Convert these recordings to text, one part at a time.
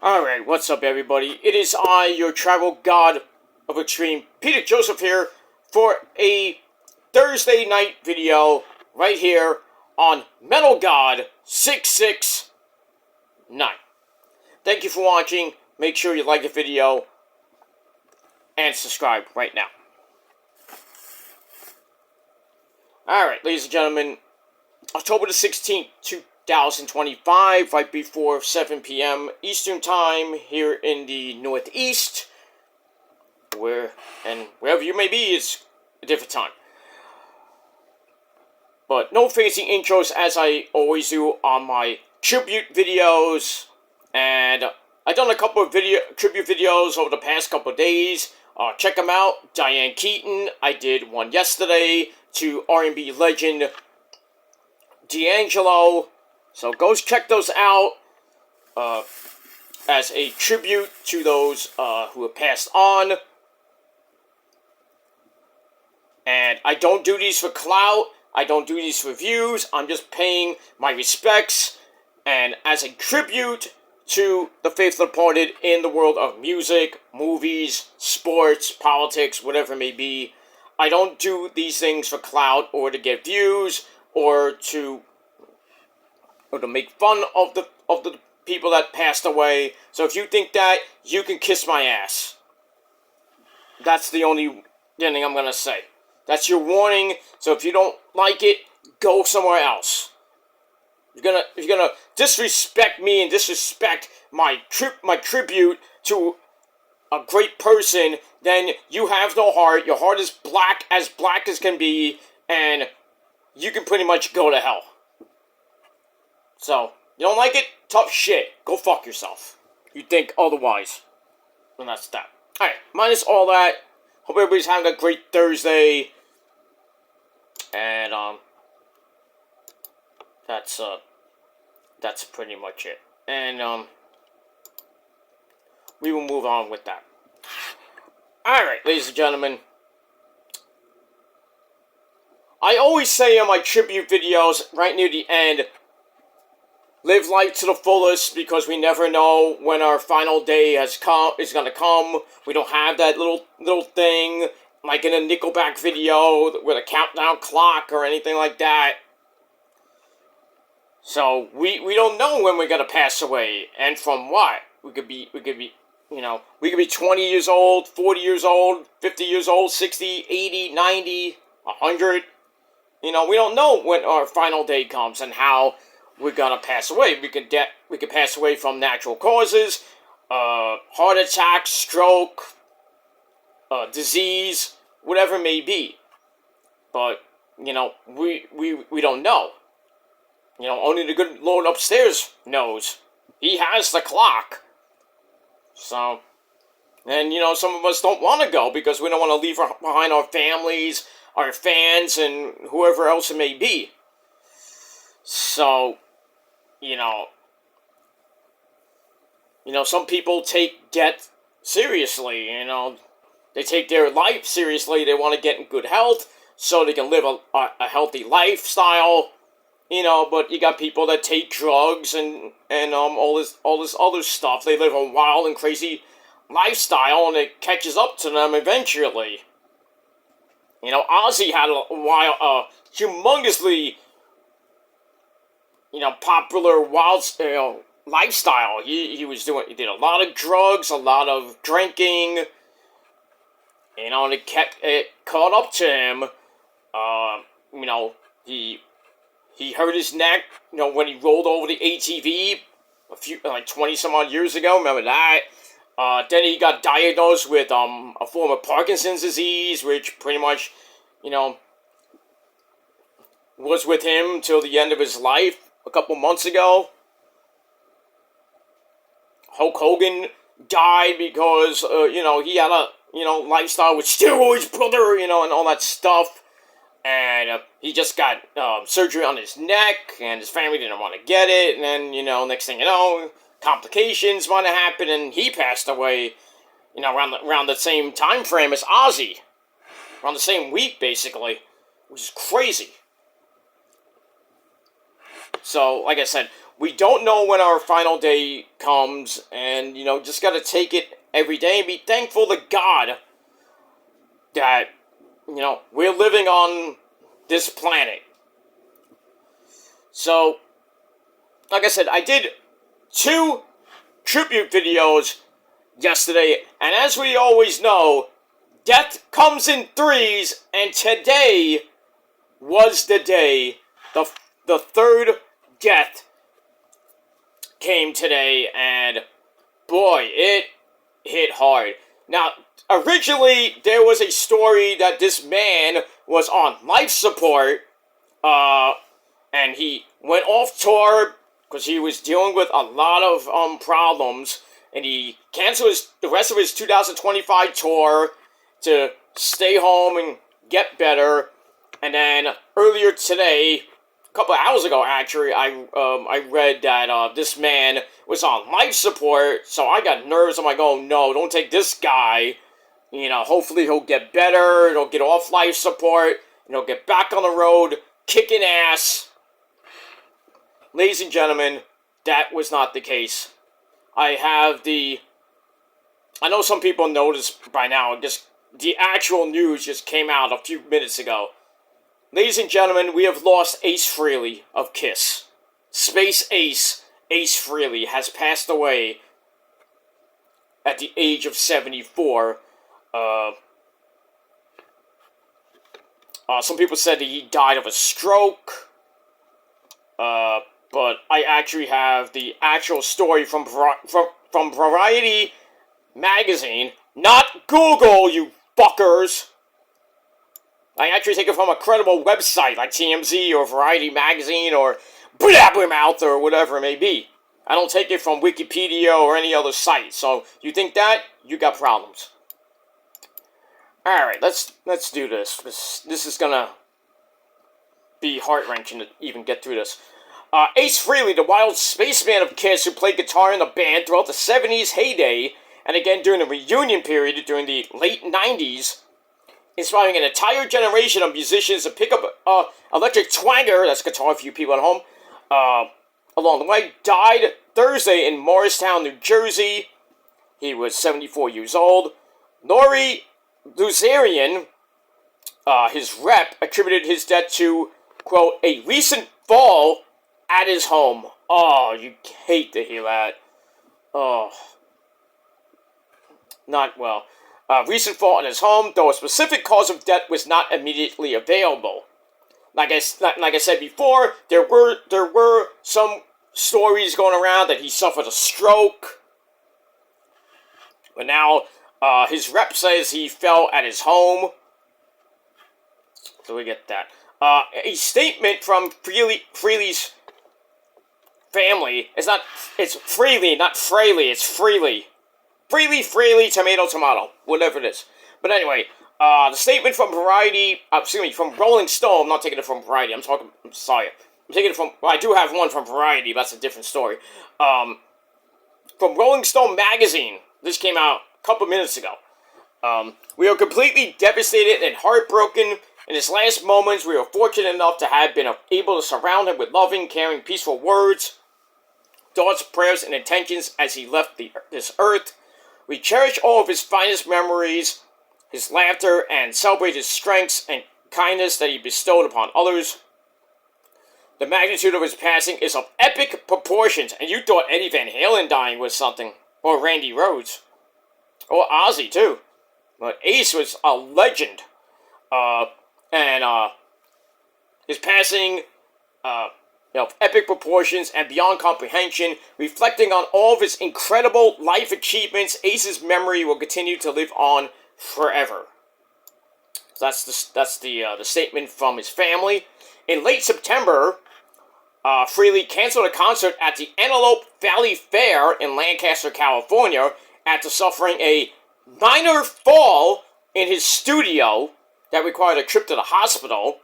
Alright, what's up everybody? It is I, your travel god of extreme, Peter Joseph here, for a Thursday night video right here on Metal God 669. Thank you for watching. Make sure you like the video and subscribe right now. Alright, ladies and gentlemen, October the 16th, 2025, right before 7 p.m. Eastern Time here in the Northeast, wherever you may be, it's a different time. But no fancy intros as I always do on my tribute videos, and I've done a couple of tribute videos over the past couple of days. Check them out. Diane Keaton, I did one yesterday to R&B legend D'Angelo. So go check those out as a tribute to those who have passed on. And I don't do these for clout. I don't do these for views. I'm just paying my respects and as a tribute to the faithful departed in the world of music, movies, sports, politics, whatever it may be. I don't do these things for clout or to get views or to make fun of the people that passed away. So if you think that, you can kiss my ass. That's the only thing I'm gonna say. That's your warning. So if you don't like it, go somewhere else. If you're gonna disrespect me and disrespect my tribute to a great person, then you have no heart. Your heart is black as can be, and you can pretty much go to hell. So, you don't like it? Tough shit. Go fuck yourself. You think otherwise. And that's that. Alright, minus all that, hope everybody's having a great Thursday. And, that's pretty much it. And, we will move on with that. Alright, ladies and gentlemen. I always say on my tribute videos, right near the end, live life to the fullest, because we never know when our final day is gonna come. We don't have that little thing, like in a Nickelback video, with a countdown clock or anything like that. So, we don't know when we're gonna pass away, and from what. We could be, 20 years old, 40 years old, 50 years old, 60, 80, 90, 100. We don't know when our final day comes and how we're gonna pass away. We could pass away from natural causes, heart attack, stroke, disease, whatever it may be. But we don't know. Only the good Lord upstairs knows. He has the clock. So, and some of us don't want to go because we don't want to leave behind our families, our fans, and whoever else it may be. So, some people take death seriously, they take their life seriously. They want to get in good health so they can live a healthy lifestyle, but you got people that take drugs and all this other stuff. They live a wild and crazy lifestyle and it catches up to them eventually. Ozzy had a humongously popular wild, lifestyle. He did a lot of drugs, a lot of drinking, and it caught up to him. He hurt his neck, when he rolled over the ATV 20 some odd years ago. Remember that? Then he got diagnosed with a form of Parkinson's disease, which pretty much, was with him till the end of his life a couple months ago. Hulk Hogan died because, he had a, lifestyle with steroids, brother, and all that stuff. And he just got surgery on his neck, and his family didn't want to get it. And then, next thing you know, complications might have happened, and he passed away, around the same time frame as Ozzy. Around the same week, basically. Which is crazy. So, like I said, we don't know when our final day comes, and, just gotta take it every day and be thankful to God that, we're living on this planet. So, like I said, I did 2 tribute videos yesterday, and as we always know, death comes in threes, and today was the day. The third death came today, and boy, it hit hard. Now, originally, there was a story that this man was on life support, and he went off tour because he was dealing with a lot of problems, and he canceled the rest of his 2025 tour to stay home and get better. And then earlier today, a couple of hours ago actually, I read that this man was on life support, so I got nervous. I'm like, oh no, don't take this guy. Hopefully he'll get better, he'll get off life support, and he'll get back on the road, kicking ass. Ladies and gentlemen, that was not the case. I know some people noticed by now, just the actual news just came out a few minutes ago. Ladies and gentlemen, we have lost Ace Frehley of KISS. Space Ace Frehley has passed away at the age of 74. Some people said that he died of a stroke. But I actually have the actual story from Variety magazine, not Google, you fuckers. I actually take it from a credible website like TMZ or Variety magazine or Blabbermouth or whatever it may be. I don't take it from Wikipedia or any other site. So you think that? You got problems. Alright, let's do this. This is gonna be heart-wrenching to even get through this. Ace Frehley, the wild spaceman of KISS who played guitar in the band throughout the 70s heyday, and again during the reunion period during the late 90s, inspiring an entire generation of musicians to pick up electric twanger, that's guitar for you people at home, along the way, died Thursday in Morristown, New Jersey. He was 74 years old. Lori Luzarian, his rep, attributed his death to, quote, a recent fall at his home. Oh, you hate to hear that. Oh. Not well. Recent fall at his home, though a specific cause of death was not immediately available. Like I said before, there were some stories going around that he suffered a stroke. But now, his rep says he fell at his home. So we get that. A statement from Frehley's family. It's Frehley, not Frehley, it's Frehley. Frehley, tomato, whatever it is. But anyway, the statement from from Rolling Stone. I'm not taking it from Variety. I'm sorry. I'm taking it from, well, I do have one from Variety, but that's a different story. From Rolling Stone magazine. This came out a couple minutes ago. We are completely devastated and heartbroken. In his last moments, we were fortunate enough to have been able to surround him with loving, caring, peaceful words, thoughts, prayers, and intentions as he left this earth. We cherish all of his finest memories, his laughter, and celebrate his strengths and kindness that he bestowed upon others. The magnitude of his passing is of epic proportions, and you thought Eddie Van Halen dying was something, or Randy Rhoads, or Ozzy too. But Ace was a legend, and his passing, of epic proportions and beyond comprehension, reflecting on all of his incredible life achievements. Ace's memory will continue to live on forever. So that's the statement from his family. In late September, Frehley canceled a concert at the Antelope Valley Fair in Lancaster, California, after suffering a minor fall in his studio that required a trip to the hospital.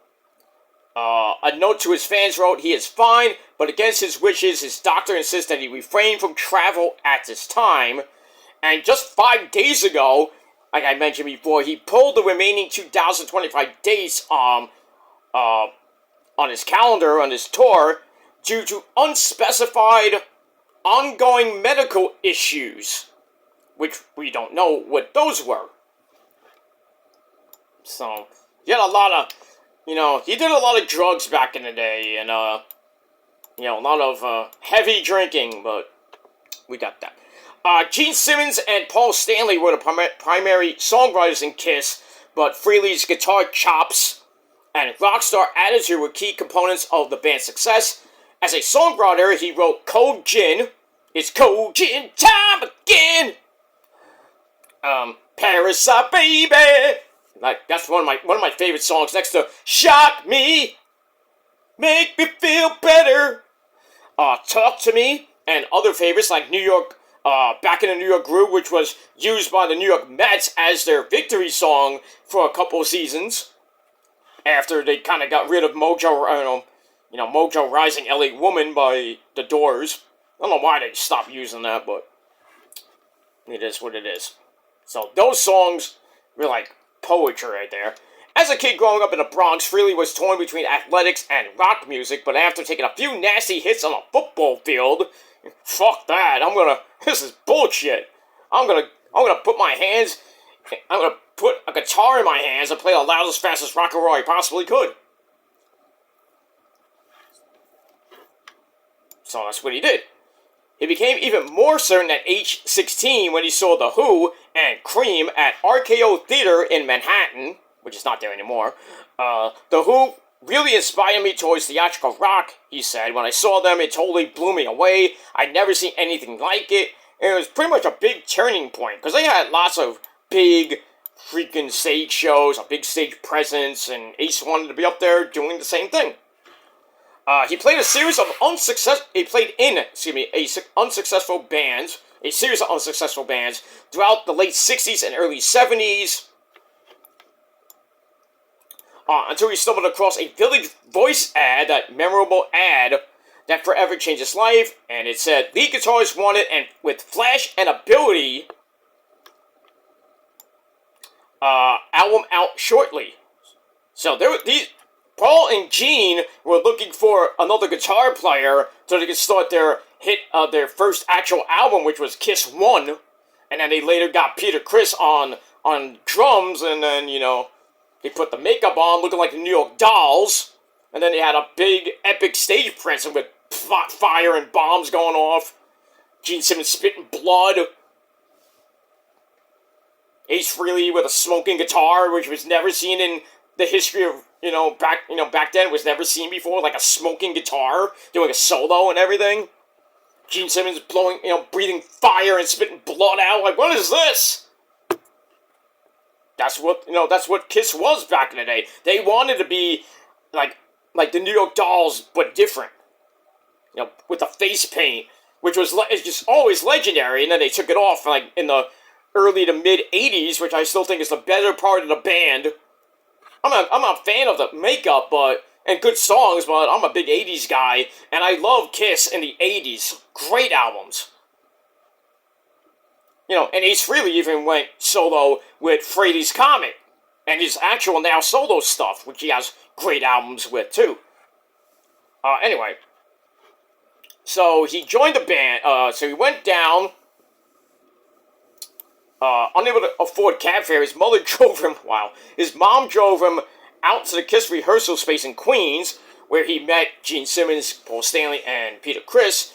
A note to his fans wrote, "He is fine, but against his wishes, his doctor insists that he refrain from travel at this time." And just 5 days ago, like I mentioned before, he pulled the remaining 2025 dates on his calendar, on his tour, due to unspecified ongoing medical issues, which we don't know what those were. So, he had a lot of, he did a lot of drugs back in the day, and, a lot of heavy drinking, but we got that. Gene Simmons and Paul Stanley were the primary songwriters in Kiss, but Frehley's guitar chops and rockstar attitude were key components of the band's success. As a songwriter, he wrote Cold Gin, It's Cold Gin Time Again, Parasite Baby, that's one of my favorite songs, next to Shock Me, Make Me Feel Better, Talk to Me, and other favorites like New York, Back in the New York Groove, which was used by the New York Mets as their victory song for a couple of seasons, after they kind of got rid of Mojo Rising LA Woman by The Doors. I don't know why they stopped using that, but it is what it is. So those songs were like poetry right there. As a kid growing up in the Bronx, Frehley was torn between athletics and rock music, but after taking a few nasty hits on a football field, fuck that, this is bullshit. I'm gonna put a guitar in my hands and play the loudest, fastest rock and roll I possibly could. So that's what he did. He became even more certain at age 16 when he saw The Who and Cream at RKO Theater in Manhattan, which is not there anymore. The Who really inspired me towards theatrical rock, he said. When I saw them, it totally blew me away. I'd never seen anything like it. And it was pretty much a big turning point, because they had lots of big freaking stage shows, a big stage presence, and Ace wanted to be up there doing the same thing. He played a series of unsuccessful bands throughout the late 60s and early 70s, until he stumbled across a Village Voice ad, that memorable ad that forever changed his life, and it said, lead guitarist wanted, and with flash and ability, album out shortly. So Paul and Gene were looking for another guitar player so they could start their first actual album, which was Kiss 1, and then they later got Peter Criss on drums, and then, they put the makeup on, looking like the New York Dolls, and then they had a big, epic stage presence with fire and bombs going off, Gene Simmons spitting blood, Ace Frehley with a smoking guitar, which was never seen in the history of, back then, was never seen before, like a smoking guitar, doing a solo and everything. Gene Simmons breathing fire and spitting blood out, like, what is this? That's what Kiss was back in the day. They wanted to be like the New York Dolls, but different. With the face paint, which was just always legendary, and then they took it off in the early to mid 80s, which I still think is the better part of the band. I'm a fan of the makeup, and good songs, but I'm a big 80s guy, and I love Kiss in the 80s. Great albums. And Ace Frehley even went solo with Frehley's Comet, and his actual now solo stuff, which he has great albums with, too. Anyway. So, he joined the band, so he went down, unable to afford cab fare. His mom drove him out to the Kiss rehearsal space in Queens, where he met Gene Simmons, Paul Stanley, and Peter Criss,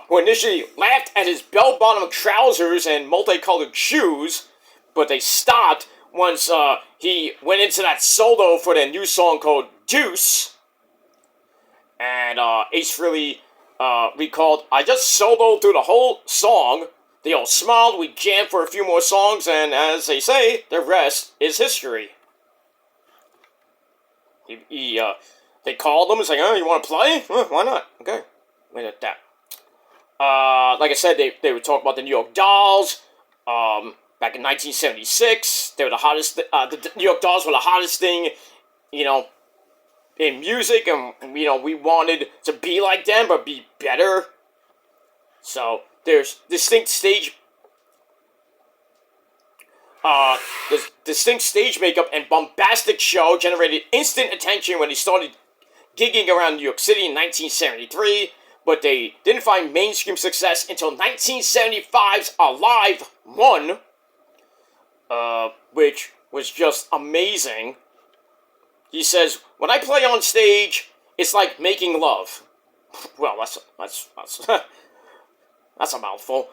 who initially laughed at his bell-bottom trousers and multicolored shoes, but they stopped once he went into that solo for their new song called Deuce. And Ace Frehley recalled, I just soloed through the whole song. They all smiled, we jammed for a few more songs, and as they say, the rest is history. They called him and said, you want to play? Why not? Okay. Wait at that. Like I said, they would talk about the New York Dolls. Back in 1976, they were the hottest. The New York Dolls were the hottest thing, in music, and we wanted to be like them, but be better. So there's distinct stage makeup and bombastic show generated instant attention when they started gigging around New York City in 1973, but they didn't find mainstream success until 1975's Alive 1, which was just amazing. He says, "When I play on stage, it's like making love." Well, that's that's a mouthful.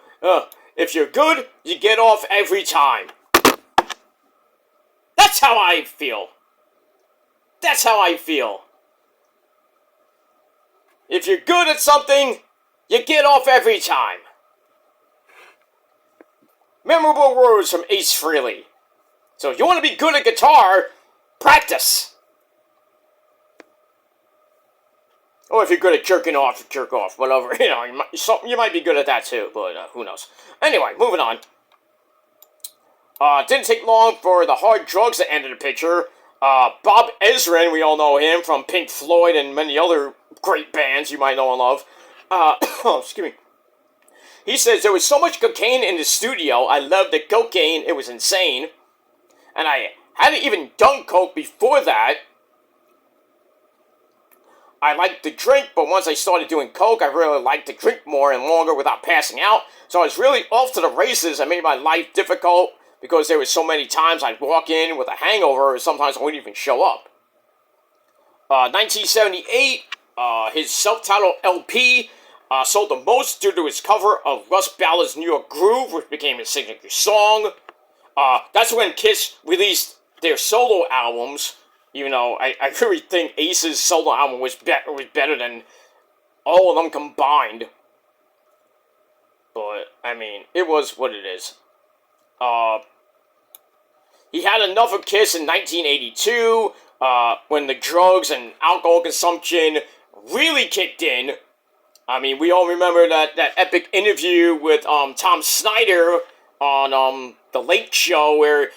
If you're good, you get off every time. That's how I feel. That's how I feel. If you're good at something, you get off every time. Memorable words from Ace Frehley. So if you want to be good at guitar, practice. Or if you're good at jerking off, jerk off, whatever. You might be good at that too, but who knows. Anyway, moving on. Didn't take long for the hard drugs to enter the picture. Bob Ezrin, we all know him from Pink Floyd and many other great bands you might know and love. Excuse me. He says, "There was so much cocaine in the studio, I loved the cocaine, it was insane. And I hadn't even done coke before that. I liked to drink, but once I started doing coke, I really liked to drink more and longer without passing out. So I was really off to the races. I made my life difficult because there were so many times I'd walk in with a hangover, or sometimes I wouldn't even show up." 1978, his self-titled LP sold the most due to his cover of Russ Ballard's New York Groove, which became his signature song. That's when Kiss released their solo albums. Even though I really think Ace's solo album was better than all of them combined. But, I mean, it was what it is. He had enough of Kiss in 1982, when the drugs and alcohol consumption really kicked in. I mean, we all remember that epic interview with Tom Snyder on The Late Show, where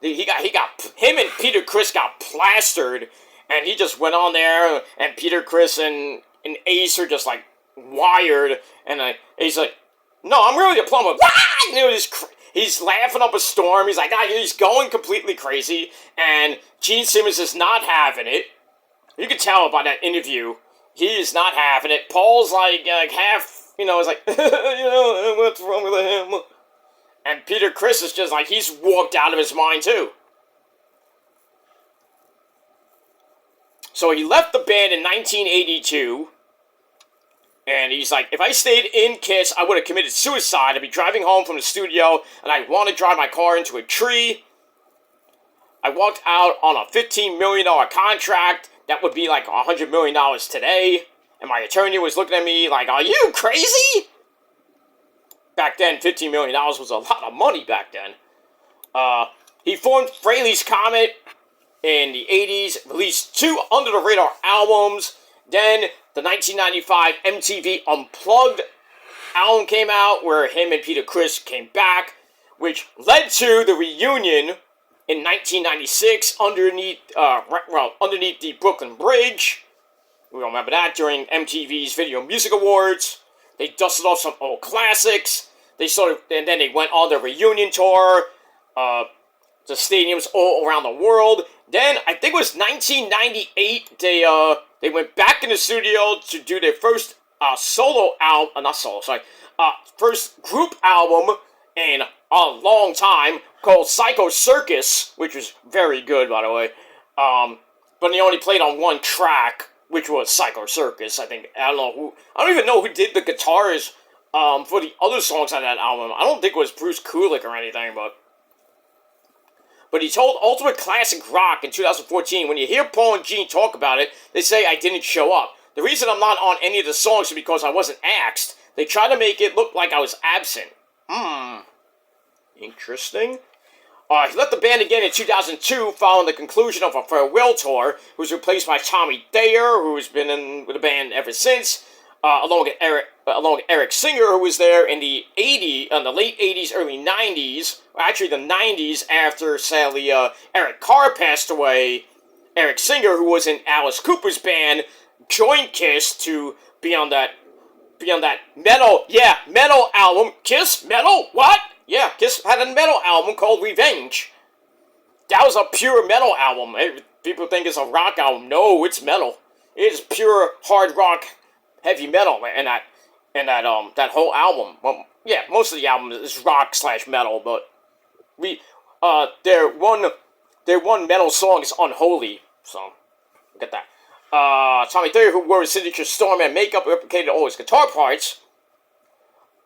him and Peter Criss got plastered, and he just went on there, and Peter Criss and Ace are just like wired, and he's like, "No, I'm really a plumber." And he's laughing up a storm. He's like, he's going completely crazy, and Gene Simmons is not having it. You can tell by that interview, he is not having it. Paul's like half, is like, what's wrong with him? And Peter Criss is just like, he's walked out of his mind too. So he left the band in 1982, and he's like, "If I stayed in Kiss, I would have committed suicide. I'd be driving home from the studio, and I'd want to drive my car into a tree. I walked out on a $15 million contract. That would be like $100 million today. And my attorney was looking at me like, are you crazy?" Back then, $15 million was a lot of money back then. He formed Frehley's Comet in the 80s, released 2 under-the-radar albums. Then, the 1995 MTV Unplugged album came out, where him and Peter Criss came back, which led to the reunion in 1996 underneath the Brooklyn Bridge. We all remember that during MTV's Video Music Awards. They dusted off some old classics. And then they went on the reunion tour to stadiums all around the world. Then, I think it was 1998, they went back in the studio to do their first first group album in a long time, called Psycho Circus, which was very good, by the way. But they only played on one track, which was Psycho Circus. I don't even know who did the guitars for the other songs on that album. I don't think it was Bruce Kulick or anything, but he told Ultimate Classic Rock in 2014, "When you hear Paul and Gene talk about it, they say I didn't show up. The reason I'm not on any of the songs is because I wasn't asked. They tried to make it look like I was absent." Interesting. He left the band again in 2002 following the conclusion of a farewell tour. He was replaced by Tommy Thayer, who has been in with the band ever since, along with Eric Singer, who was there in the late 80s, early 90s. Actually, the 90s, after sadly Eric Carr passed away. Eric Singer, who was in Alice Cooper's band, joined Kiss to be on that metal album. Kiss metal? What? Yeah, Kiss had a metal album called Revenge. That was a pure metal album. People think it's a rock album. No, it's metal. It's pure hard rock, heavy metal, and that whole album. Well, yeah, most of the album is rock / metal, but their one metal song is Unholy. So get that. Tommy Thayer, who wore his signature Starman makeup, replicated all his guitar parts.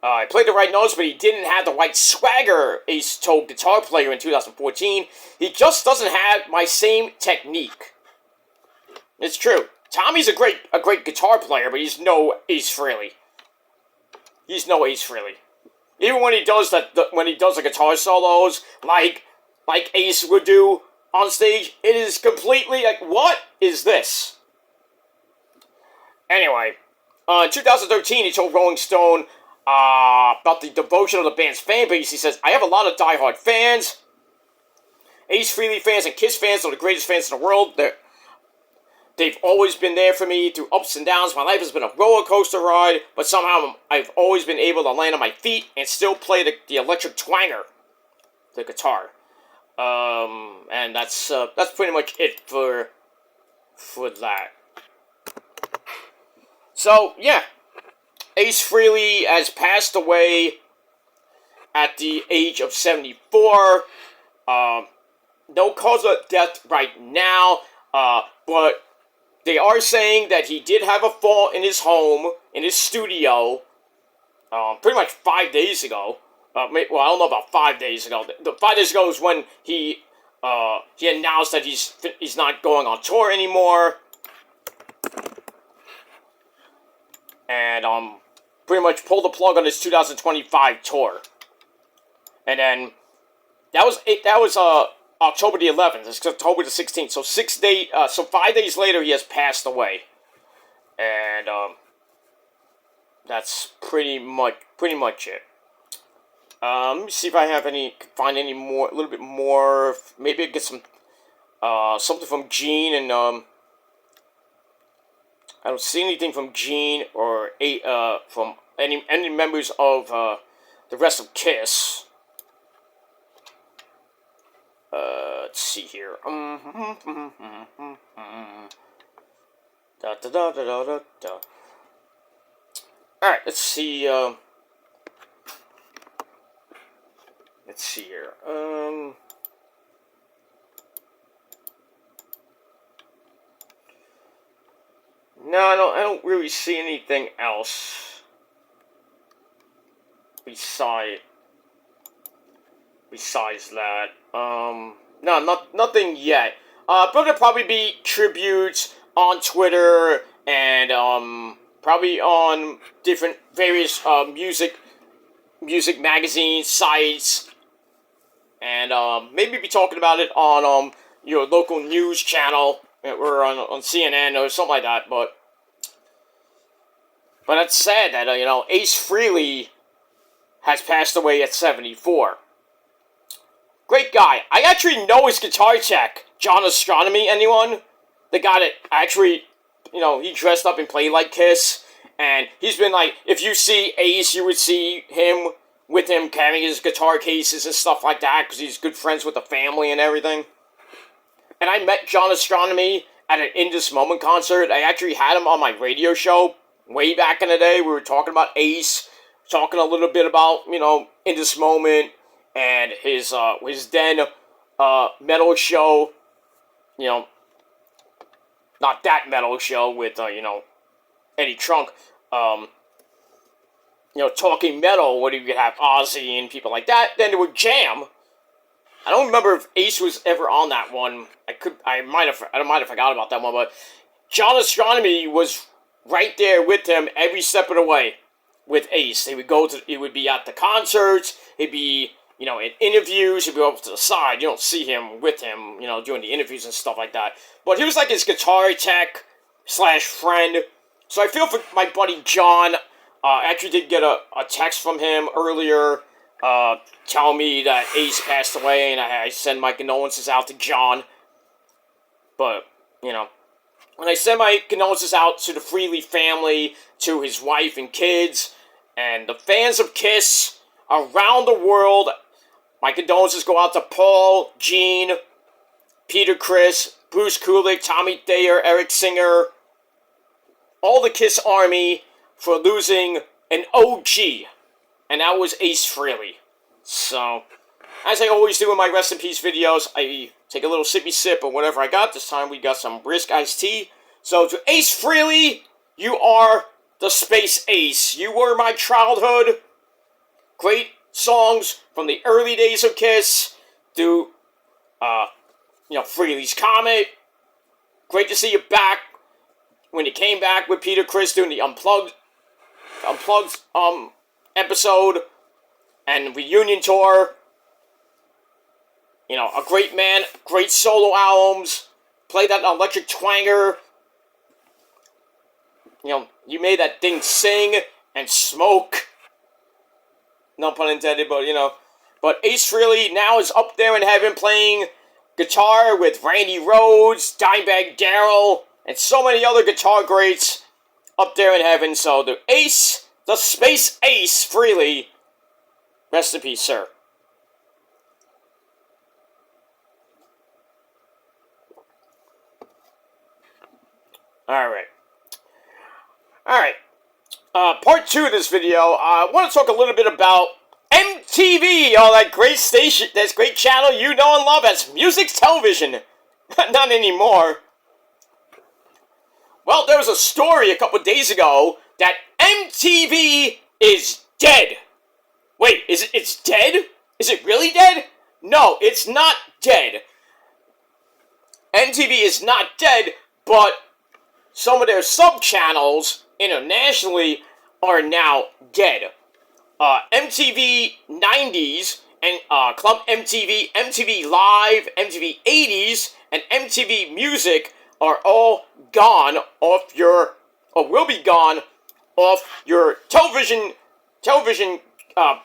He played the right notes, but he didn't have the right swagger Ace told guitar player in 2014. He just doesn't have my same technique. It's true. Tommy's a great guitar player, but he's no Ace Frehley. He's no Ace Frehley. Even when he does the guitar solos, like Ace would do on stage, it is completely like, what is this? Anyway, in 2013, he told Rolling Stone about the devotion of the band's fan base. He says, I have a lot of diehard fans. Ace Frehley fans and Kiss fans are the greatest fans in the world. They've always been there for me through ups and downs. My life has been a roller coaster ride, but somehow I've always been able to land on my feet and still play the electric twanger, the guitar. And that's pretty much it for that. So yeah, Ace Frehley has passed away at the age of 74. No cause of death right now, but they are saying that he did have a fall in his home, in his studio, pretty much 5 days ago. Well, I don't know about 5 days ago. The 5 days ago is when he announced that he's not going on tour anymore, and pretty much pulled the plug on his 2025 tour. And then that was October the 11th. It's October the 16th. So 5 days later, he has passed away, and that's pretty much it. Let me see if I find any more, a little bit more. Maybe I get some something from Gene, and I don't see anything from Gene or from any members of the rest of Kiss. Let's see here. Alright, let's see. Let's see here. No, I don't really see anything else besides that. No, nothing yet. But there'll probably be tributes on Twitter and probably on different various music magazine sites, and maybe be talking about it on your local news channel or on CNN or something like that. But it's sad that Ace Frehley has passed away at 74. Great guy. I actually know his guitar tech, John Astronomy. Anyone? The guy that actually, he dressed up and played like Kiss. And he's been like, if you see Ace, you would see him with him carrying his guitar cases and stuff like that, because he's good friends with the family and everything. And I met John Astronomy at an In This Moment concert. I actually had him on my radio show way back in the day. We were talking about Ace, talking a little bit about, In This Moment, and his then metal show, not that metal show with, Eddie Trunk, talking metal, where you could have Ozzy and people like that. Then there would Jam. I don't remember if Ace was ever on that one. I might have forgot about that one, but John Astronomy was right there with him every step of the way with Ace. He would be at the concerts, he'd be, in interviews, he'd be over to the side. You don't see him with him, doing the interviews and stuff like that. But he was like his guitar tech / friend. So I feel for my buddy John. I actually did get a text from him earlier telling me that Ace passed away, and I send my condolences out to John. But, when I send my condolences out to the Frehley family, to his wife and kids, and the fans of Kiss around the world, my condolences go out to Paul, Gene, Peter Criss, Bruce Kulick, Tommy Thayer, Eric Singer, all the Kiss Army for losing an OG, and that was Ace Frehley. So, as I always do in my Rest in Peace videos, I take a little sippy sip of whatever I got. This time we got some brisk iced tea. So, to Ace Frehley, you are the Space Ace. You were my childhood. Great songs from the early days of Kiss to, Frehley's Comet. Great to see you back when you came back with Peter Criss doing the Unplugged episode and reunion tour. You know, a great man, great solo albums. Play that electric twanger. You know, you made that thing sing and smoke. No pun intended, but, But Ace Frehley now is up there in heaven playing guitar with Randy Rhoads, Dimebag Darrell, and so many other guitar greats up there in heaven. So the Ace, the Space Ace Frehley, rest in peace, sir. Alright. Part 2 of this video, I want to talk a little bit about MTV, that great station, that great channel you know and love as music television. Not anymore. Well, there was a story a couple days ago that MTV is dead. Wait, it's dead? Is it really dead? No, it's not dead. MTV is not dead, but some of their sub-channels internationally are now dead. MTV 90s and Club MTV, MTV Live, MTV 80s, and MTV Music are all gone off your, or will be gone off your television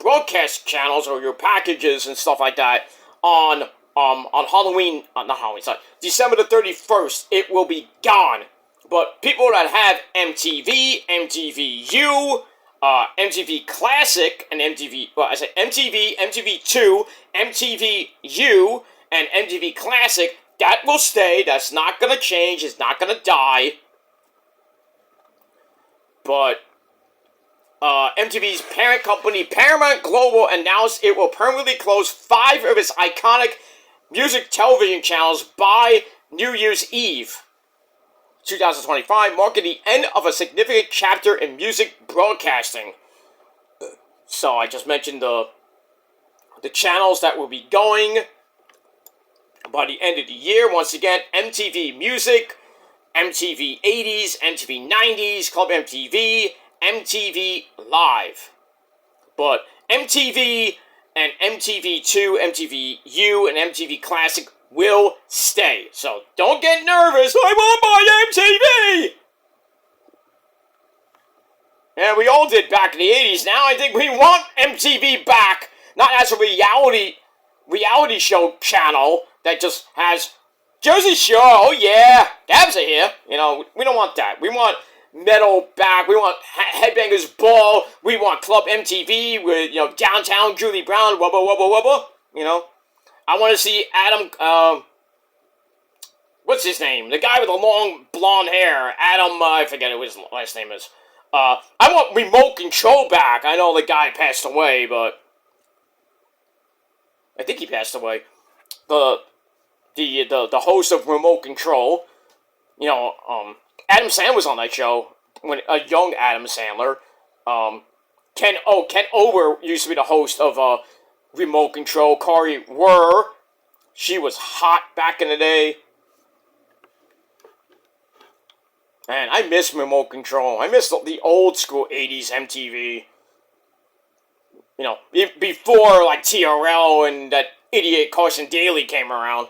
broadcast channels or your packages and stuff like that on Halloween, not Halloween, sorry, December the 31st. It will be gone. But people that have MTV, MTVU, MTV Classic, and MTV, MTV, MTV2, MTVU, and MTV Classic, that will stay. That's not going to change. It's not going to die. But MTV's parent company, Paramount Global, announced it will permanently close 5 of its iconic music television channels by New Year's Eve 2025, marking the end of a significant chapter in music broadcasting. So I just mentioned the channels that will be going by the end of the year. Once again, MTV Music, MTV 80s, MTV 90s, Club MTV, MTV Live. But MTV and MTV2, MTVU, and MTV Classic will stay. So don't get nervous. I want my MTV! Yeah, we all did back in the 80s. Now I think we want MTV back. Not as a reality show channel that just has Jersey Shore. Oh yeah, Dabs are here. We don't want that. We want metal back. We want Headbangers Ball. We want Club MTV with, Downtown Julie Brown. Wubba, wubba, wubba. I want to see Adam, what's his name? The guy with the long blonde hair. Adam, I forget what his last name is. I want Remote Control back. I know the guy passed away, but I think he passed away. The host of Remote Control, Adam Sandler was on that show, when a young Adam Sandler. Ken Ober used to be the host of Remote Control. Corey Wurr, she was hot back in the day. Man, I miss Remote Control. I miss the old school 80s MTV. Before like TRL and that idiot Carson Daly came around.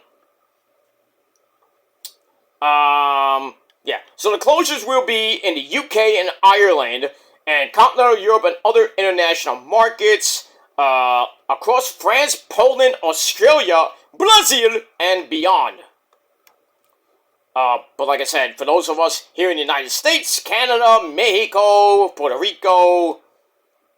Yeah. So the closures will be in the UK and Ireland, and continental Europe and other international markets, across France, Poland, Australia, Brazil, and beyond. But like I said, for those of us here in the United States, Canada, Mexico, Puerto Rico,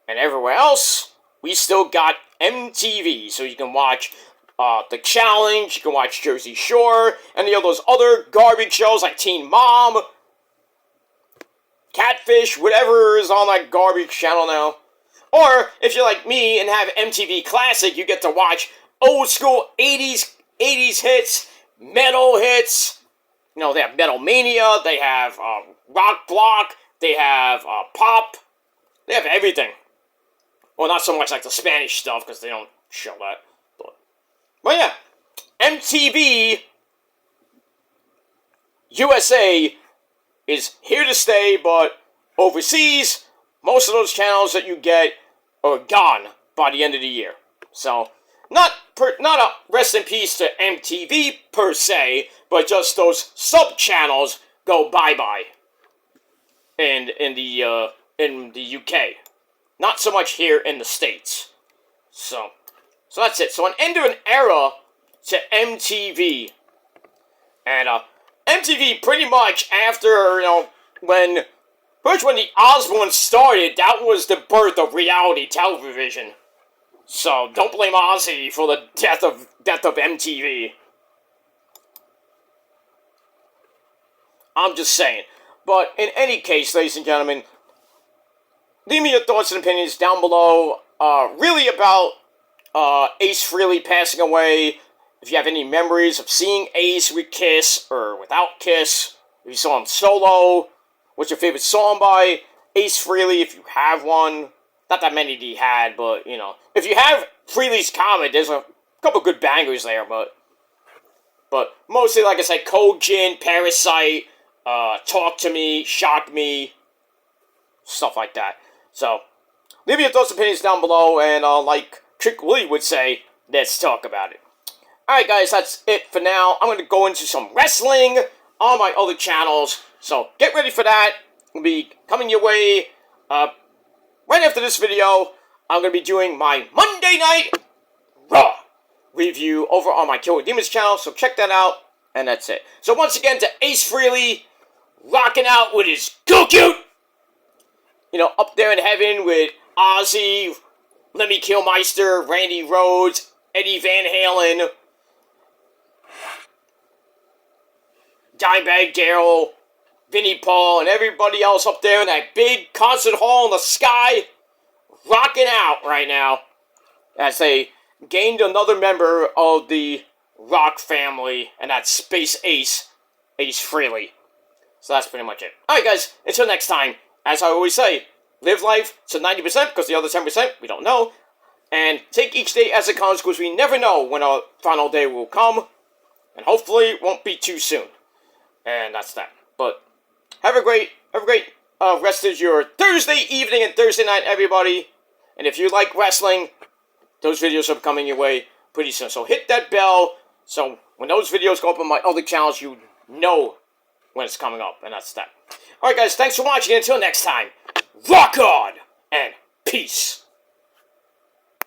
and everywhere else, we still got MTV, so you can watch The Challenge. You can watch Jersey Shore. Any of those other garbage shows like Teen Mom, Catfish, whatever is on that garbage channel now. Or, if you're like me and have MTV Classic, you get to watch old school 80s hits, metal hits. You know, they have Metal Mania, they have Rock Block, they have Pop. They have everything. Well, not so much like the Spanish stuff, because they don't show that. But yeah, MTV USA is here to stay, but overseas, most of those channels that you get are gone by the end of the year. So, not a rest in peace to MTV per se, but just those sub-channels go bye-bye in the UK. Not so much here in the States. So that's it. So an end of an era to MTV. And MTV pretty much after, when the Osbournes started, that was the birth of reality television. So don't blame Ozzy for the death of MTV. I'm just saying. But in any case, ladies and gentlemen, leave me your thoughts and opinions down below. Really about Ace Frehley passing away. If you have any memories of seeing Ace with Kiss or without Kiss, if you saw him solo, what's your favorite song by Ace Frehley if you have one? Not that many he had, but, if you have Frehley's Comet, there's a couple good bangers there, but mostly, like I said, Cold Gin, Parasite, Talk to Me, Shock Me, stuff like that. So, leave your thoughts and opinions down below, and like Trick Willie would say, let's talk about it. Alright guys, that's it for now. I'm going to go into some wrestling on my other channels, so get ready for that. It'll be coming your way right after this video. I'm going to be doing my Monday Night Raw review over on my Killer Demons channel, so check that out, and that's it. So once again, to Ace Frehley, rocking out with his Cute, up there in heaven with Ozzy, Lemmy Kilmister, Randy Rhoads, Eddie Van Halen, Dimebag Darrell, Vinnie Paul, and everybody else up there in that big concert hall in the sky, rocking out right now as they gained another member of the rock family, and that's Space Ace, Ace Frehley. So that's pretty much it. Alright guys, until next time, as I always say, live life to 90% because the other 10% we don't know, and take each day as it comes because we never know when our final day will come, and hopefully it won't be too soon. And that's that. But have a great rest of your Thursday evening and Thursday night, everybody. And if you like wrestling, those videos are coming your way pretty soon. So hit that bell, so when those videos go up on my other channels, you know when it's coming up. And that's that. Alright guys, thanks for watching. Until next time, rock on, and peace.